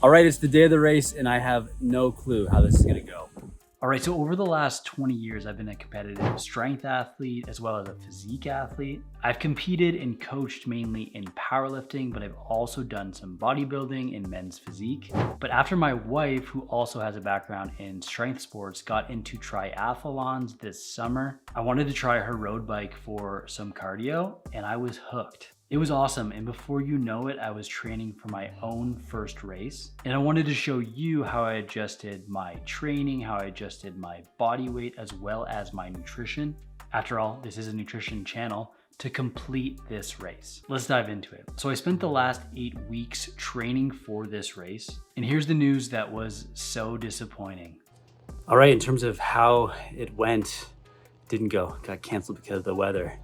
All right, it's the day of the race and I have no clue how this is gonna go. All right, so over the last 20 years, I've been a competitive strength athlete as well as a physique athlete. I've competed and coached mainly in powerlifting, but I've also done some bodybuilding in men's physique. But after my wife, who also has a background in strength sports, got into triathlons this summer, I wanted to try her road bike for some cardio and I was hooked. It was awesome, and before you know it, I was training for my own first race. And I wanted to show you how I adjusted my training, how I adjusted my body weight, as well as my nutrition. After all, this is a nutrition channel, to complete this race. Let's dive into it. So I spent the last 8 weeks training for this race, and here's the news that was so disappointing. All right, in terms of how it went, didn't go, got canceled because of the weather.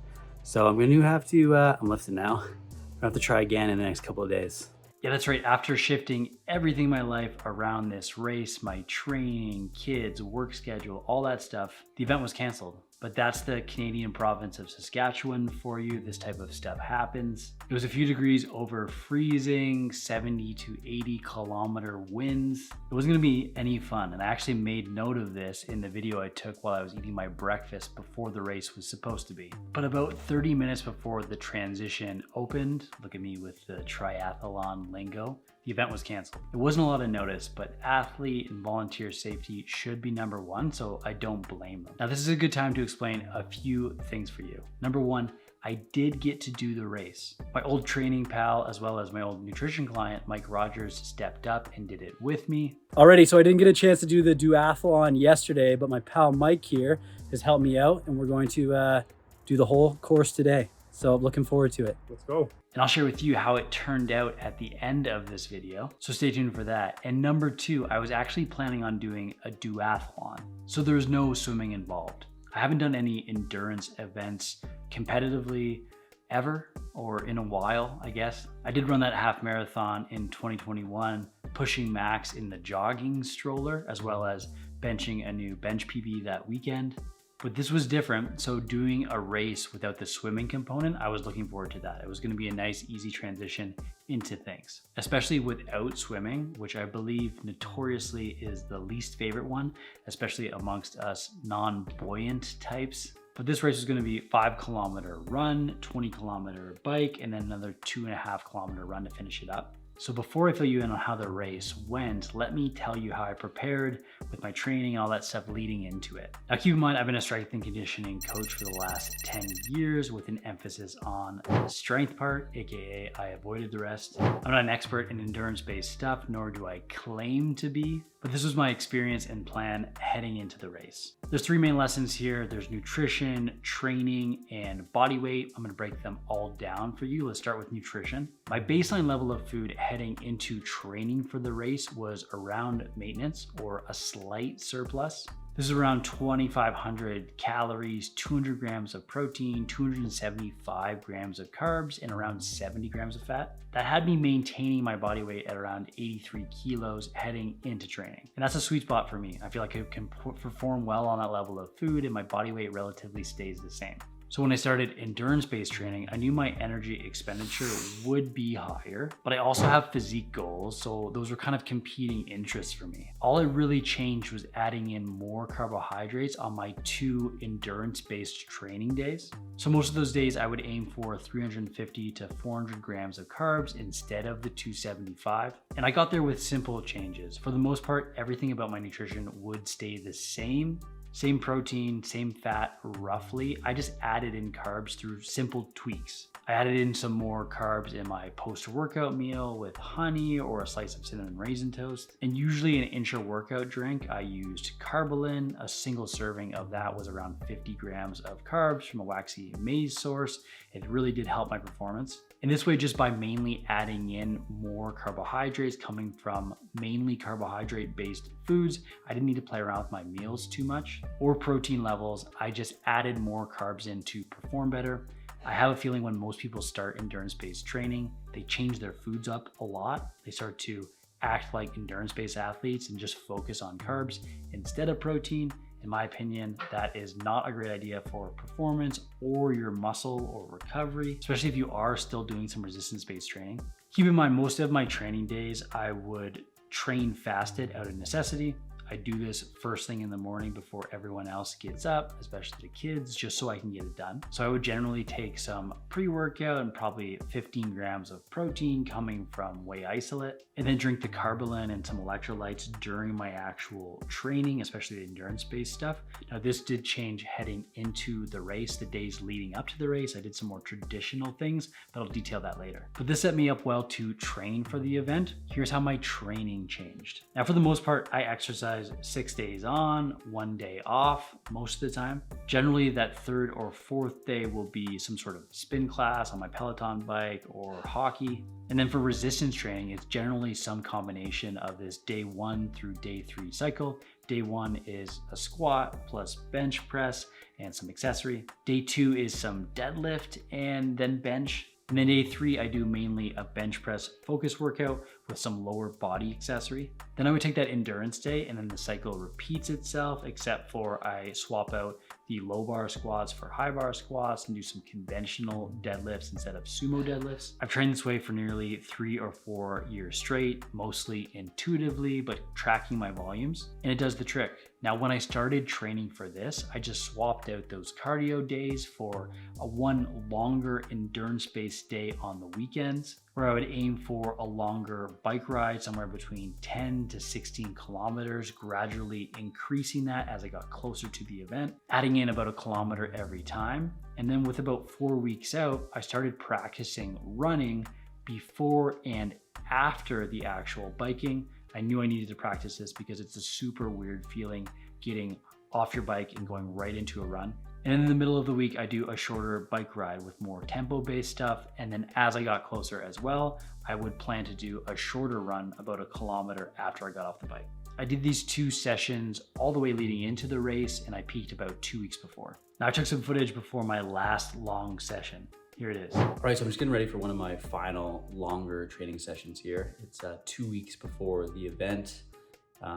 So I'm gonna have to, I'm lifting now. I'm gonna have to try again in the next couple of days. Yeah, that's right. After shifting everything in my life around this race, my training, kids, work schedule, all that stuff, the event was canceled. But that's the Canadian province of Saskatchewan for you. This type of stuff happens. It was a few degrees over freezing, 70 to 80 kilometer winds. It wasn't gonna be any fun. And I actually made note of this in the video I took while I was eating my breakfast before the race was supposed to be. But about 30 minutes before the transition opened, look at me with the triathlon lingo, the event was canceled. It wasn't a lot of notice, but athlete and volunteer safety should be number one, so I don't blame them. Now, this is a good time to explain a few things for you. Number one, I did get to do the race. My old training pal, as well as my old nutrition client, Mike Rogers, stepped up and did it with me. Alrighty, so I didn't get a chance to do the duathlon yesterday, but my pal Mike here has helped me out and we're going to do the whole course today. So I'm looking forward to it. Let's go. And I'll share with you how it turned out at the end of this video. So stay tuned for that. And number two, I was actually planning on doing a duathlon. So there's no swimming involved. I haven't done any endurance events competitively ever, or in a while, I guess. I did run that half marathon in 2021, pushing max in the jogging stroller, as well as benching a new bench PB that weekend. But this was different, so doing a race without the swimming component, I was looking forward to that. It was gonna be a nice, easy transition into things, especially without swimming, which I believe notoriously is the least favorite one, especially amongst us non-buoyant types. But this race is gonna be 5-kilometer run, 20-kilometer bike, and then another 2.5-kilometer run to finish it up. So before I fill you in on how the race went, let me tell you how I prepared with my training and all that stuff leading into it. Now keep in mind, I've been a strength and conditioning coach for the last 10 years with an emphasis on the strength part, AKA I avoided the rest. I'm not an expert in endurance-based stuff, nor do I claim to be, but this was my experience and plan heading into the race. There's 3 main lessons here. There's nutrition, training, and body weight. I'm gonna break them all down for you. Let's start with nutrition. My baseline level of food heading into training for the race was around maintenance or a slight surplus. This is around 2,500 calories, 200 grams of protein, 275 grams of carbs, and around 70 grams of fat. That had me maintaining my body weight at around 83 kilos heading into training. And that's a sweet spot for me. I feel like I can perform well on that level of food and my body weight relatively stays the same. So when I started endurance-based training, I knew my energy expenditure would be higher, but I also have physique goals, so those were kind of competing interests for me. All I really changed was adding in more carbohydrates on my 2 endurance-based training days. So most of those days I would aim for 350 to 400 grams of carbs instead of the 275. And I got there with simple changes. For the most part, everything about my nutrition would stay the same. Same protein, same fat, roughly. I just added in carbs through simple tweaks. I added in some more carbs in my post-workout meal with honey or a slice of cinnamon raisin toast. And usually an intra-workout drink, I used Carbolin. A single serving of that was around 50 grams of carbs from a waxy maize source. It really did help my performance. In this way, just by mainly adding in more carbohydrates coming from mainly carbohydrate-based foods, I didn't need to play around with my meals too much. Or protein levels, I just added more carbs in to perform better. I have a feeling when most people start endurance-based training, they change their foods up a lot. They start to act like endurance-based athletes and just focus on carbs instead of protein. In my opinion, that is not a great idea for performance or your muscle or recovery, especially if you are still doing some resistance-based training. Keep in mind, most of my training days, I would train fasted out of necessity. I do this first thing in the morning before everyone else gets up, especially the kids, just so I can get it done. So I would generally take some pre-workout and probably 15 grams of protein coming from whey isolate, and then drink the Carbolin and some electrolytes during my actual training, especially the endurance-based stuff. Now this did change heading into the race, the days leading up to the race. I did some more traditional things, but I'll detail that later. But this set me up well to train for the event. Here's how my training changed. Now for the most part, I exercise 6 days on, 1 day off most of the time. Generally that third or fourth day will be some sort of spin class on my Peloton bike or hockey. And then for resistance training, it's generally some combination of this day 1 through day 3 cycle. Day 1 is a squat plus bench press and some accessory. Day 2 is some deadlift and then bench. And then day 3, I do mainly a bench press focus workout with some lower body accessory. Then I would take that endurance day and then the cycle repeats itself, except for I swap out the low bar squats for high bar squats and do some conventional deadlifts instead of sumo deadlifts. I've trained this way for nearly 3 or 4 years straight, mostly intuitively, but tracking my volumes, and it does the trick. Now, when I started training for this, I just swapped out those cardio days for a one longer endurance-based day on the weekends, where I would aim for a longer bike ride, somewhere between 10 to 16 kilometers, gradually increasing that as I got closer to the event, adding in about 1 kilometer every time. And then with about 4 weeks out, I started practicing running before and after the actual biking. I knew I needed to practice this because it's a super weird feeling getting off your bike and going right into a run. And in the middle of the week, I do a shorter bike ride with more tempo-based stuff. And then as I got closer as well, I would plan to do a shorter run about 1 kilometer after I got off the bike. I did these 2 sessions all the way leading into the race, and I peaked about 2 weeks before. Now I took some footage before my last long session. Here it is. All right, so I'm just getting ready for one of my final longer training sessions here. It's 2 weeks before the event,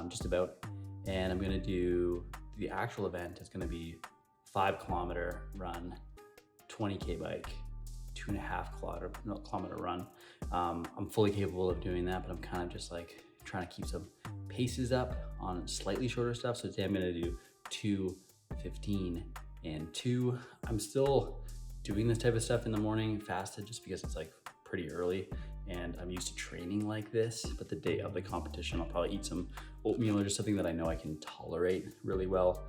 just about. And I'm gonna do the actual event. It's gonna be 5 kilometer run, 20K bike, 2.5 kilometer run. I'm fully capable of doing that, but I'm kind of just like trying to keep some paces up on slightly shorter stuff. So today I'm gonna do 2, 15, and 2. I'm still doing this type of stuff in the morning fasted just because it's like pretty early and I'm used to training like this, but the day of the competition, I'll probably eat some oatmeal or just something that I know I can tolerate really well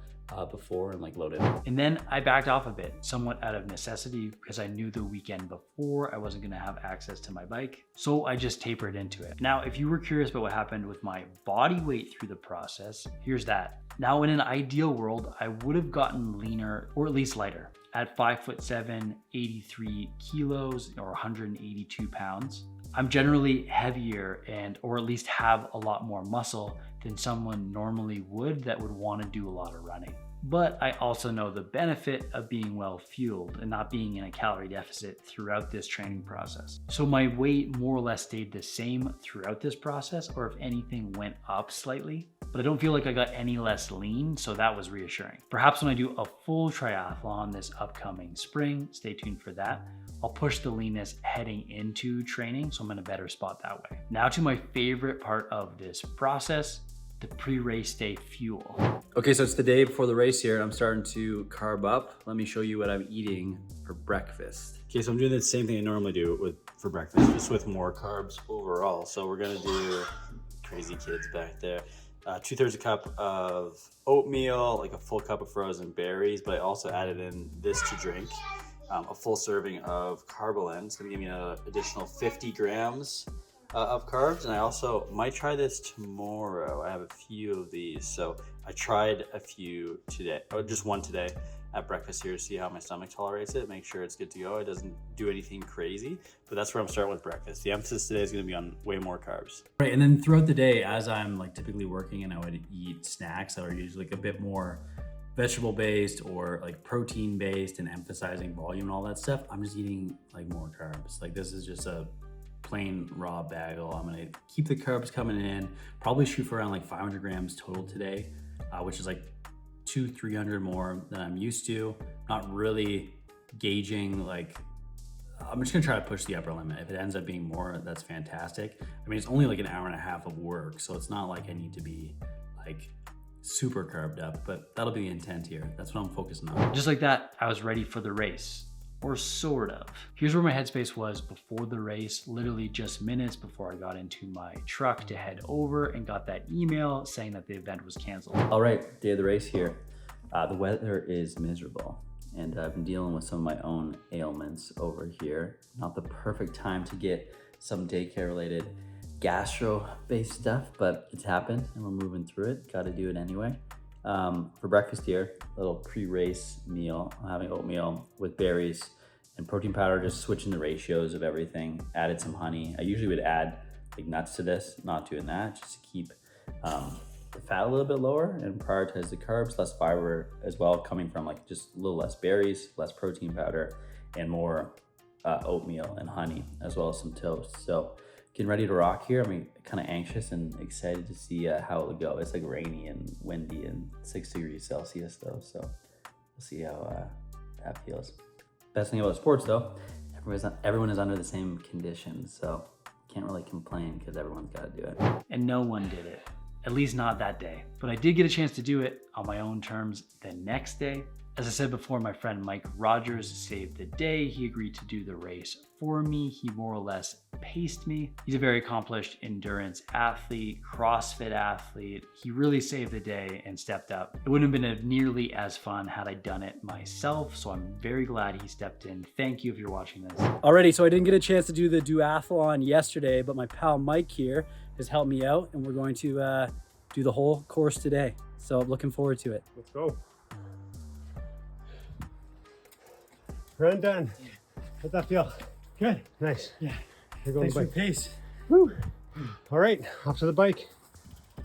before and like load it. And then I backed off a bit, somewhat out of necessity, because I knew the weekend before I wasn't gonna have access to my bike. So I just tapered into it. Now, if you were curious about what happened with my body weight through the process, here's that. Now, in an ideal world, I would have gotten leaner or at least lighter. At 5'7", 83 kilos or 182 pounds. I'm generally heavier or at least have a lot more muscle than someone normally would that would want to do a lot of running. But I also know the benefit of being well fueled and not being in a calorie deficit throughout this training process. So my weight more or less stayed the same throughout this process, or if anything went up slightly, but I don't feel like I got any less lean, so that was reassuring. Perhaps when I do a full triathlon this upcoming spring, stay tuned for that, I'll push the leanness heading into training, so I'm in a better spot that way. Now to my favorite part of this process, the pre-race day fuel. Okay, so it's the day before the race here. I'm starting to carb up. Let me show you what I'm eating for breakfast. Okay, so I'm doing the same thing I normally do for breakfast, just with more carbs overall. So we're gonna do, crazy kids back there, 2/3 a cup of oatmeal, like a full cup of frozen berries, but I also added in this to drink, a full serving of Carbolin. It's gonna give me an additional 50 grams of carbs, and I also might try this tomorrow. I have a few of these, so I tried a few today, or just one today at breakfast here to see how my stomach tolerates it, make sure it's good to go. It doesn't do anything crazy, but that's where I'm starting with breakfast. The emphasis today is going to be on way more carbs. Right, and then throughout the day, as I'm like typically working and I would eat snacks that are usually like a bit more vegetable based or like protein based and emphasizing volume and all that stuff, I'm just eating like more carbs. Like this is just a plain raw bagel. I'm gonna keep the carbs coming in, probably shoot for around like 500 grams total today, which is like 200-300 more than I'm used to. Not really gauging like I'm just gonna try to push the upper limit. If it ends up being more, that's fantastic. I mean, it's only like an hour and a half of work, so it's not like I need to be like super carved up, but that'll be the intent here. That's what I'm focusing on. Just like that, I was ready for the race. Or sort of. Here's where my headspace was before the race, literally just minutes before I got into my truck to head over and got that email saying that the event was canceled. All right, day of the race here. The weather is miserable, and I've been dealing with some of my own ailments over here. Not the perfect time to get some daycare related gastro-based stuff, but it's happened and we're moving through it. Got to do it anyway. For breakfast here, a little pre-race meal. I'm having oatmeal with berries and protein powder, just switching the ratios of everything. Added some honey. I usually would add like nuts to this, not doing that, just to keep the fat a little bit lower and prioritize the carbs, less fiber as well, coming from like just a little less berries, less protein powder, and more oatmeal and honey, as well as some toast. So getting ready to rock here. I'm kind of anxious and excited to see how it will go. It's like rainy and windy and 6 degrees Celsius though, so we'll see how that feels. Best thing about sports though, everyone is under the same conditions, so can't really complain because everyone's got to do it. And no one did it, at least not that day. But I did get a chance to do it on my own terms the next day. As I said before, my friend Mike Rogers saved the day. He agreed to do the race for me. He more or less paced me. He's a very accomplished endurance athlete, CrossFit athlete. He really saved the day and stepped up. It wouldn't have been nearly as fun had I done it myself, so I'm very glad he stepped in. Thank you if you're watching this. Alrighty, so I didn't get a chance to do the duathlon yesterday, but my pal Mike here has helped me out, and we're going to do the whole course today. So looking forward to it. Let's go. Run done. How'd that feel? Good. Nice. Yeah. You're going Thanks for the bike. pace. Woo. All right, off to the bike. There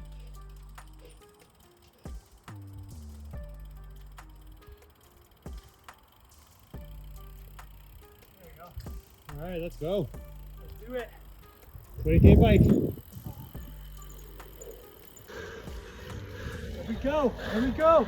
we go. All right, let's go. Let's do it. 20K bike. There we go. There we go.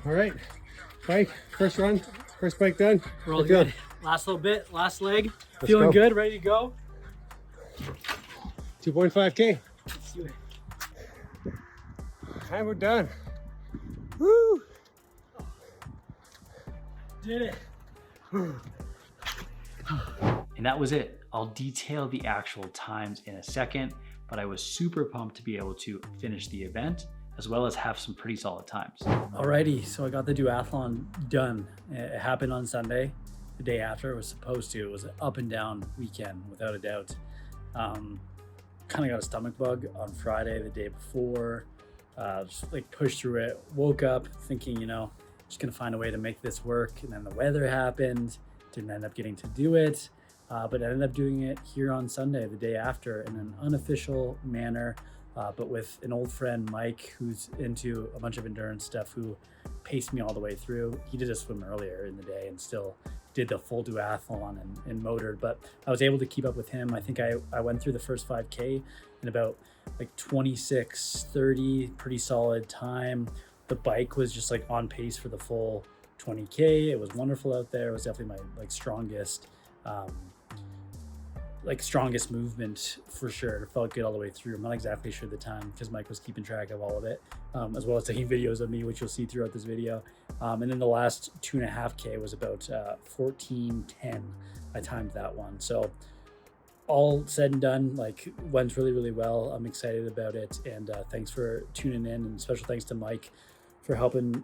All right, bike, first run, first bike done. We're all Let's go. good. Last little bit, last leg. Let's Feeling go. good, ready to go. 2.5K. Let's do it. And we're done. Woo! Did it. And that was it. I'll detail the actual times in a second, but I was super pumped to be able to finish the event as well as have some pretty solid times. Alrighty, so I got the duathlon done. It happened on Sunday, the day after it was supposed to. It was an up and down weekend, without a doubt. Kind of got a stomach bug on Friday, the day before. Just like pushed through it, woke up thinking, you know, just gonna find a way to make this work. And then the weather happened, didn't end up getting to do it, but I ended up doing it here on Sunday, the day after, in an unofficial manner. But with an old friend, Mike, who's into a bunch of endurance stuff, who paced me all the way through. He did a swim earlier in the day and still did the full duathlon and motored, but I was able to keep up with him. I think I went through the first 5K in about like 26:30, pretty solid time. The bike was just like on pace for the full 20K. It was wonderful out there. It was definitely my strongest movement for sure. It felt good all the way through. I'm not exactly sure the time because Mike was keeping track of all of it, as well as taking videos of me, which you'll see throughout this video. And then the last 2.5K was about 14:10. I timed that one. So all said and done, like, went really, really well. I'm excited about it. And thanks for tuning in, and special thanks to Mike for helping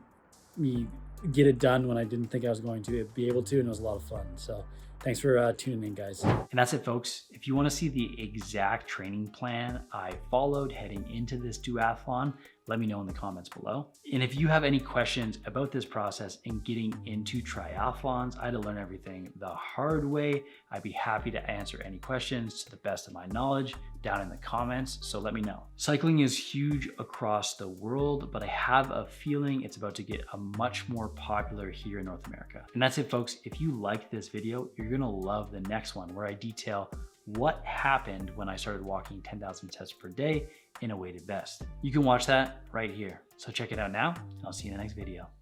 me get it done when I didn't think I was going to be able to, and it was a lot of fun. So thanks for tuning in, guys. And that's it, folks. If you want to see the exact training plan I followed heading into this duathlon, let me know in the comments below. And if you have any questions about this process and getting into triathlons, I had to learn everything the hard way. I'd be happy to answer any questions to the best of my knowledge down in the comments, so let me know. Cycling is huge across the world, but I have a feeling it's about to get a much more popular here in North America. And that's it, folks. If you liked this video, you're gonna love the next one where I detail what happened when I started walking 10,000 steps per day in a weighted vest. You can watch that right here. So check it out now, and I'll see you in the next video.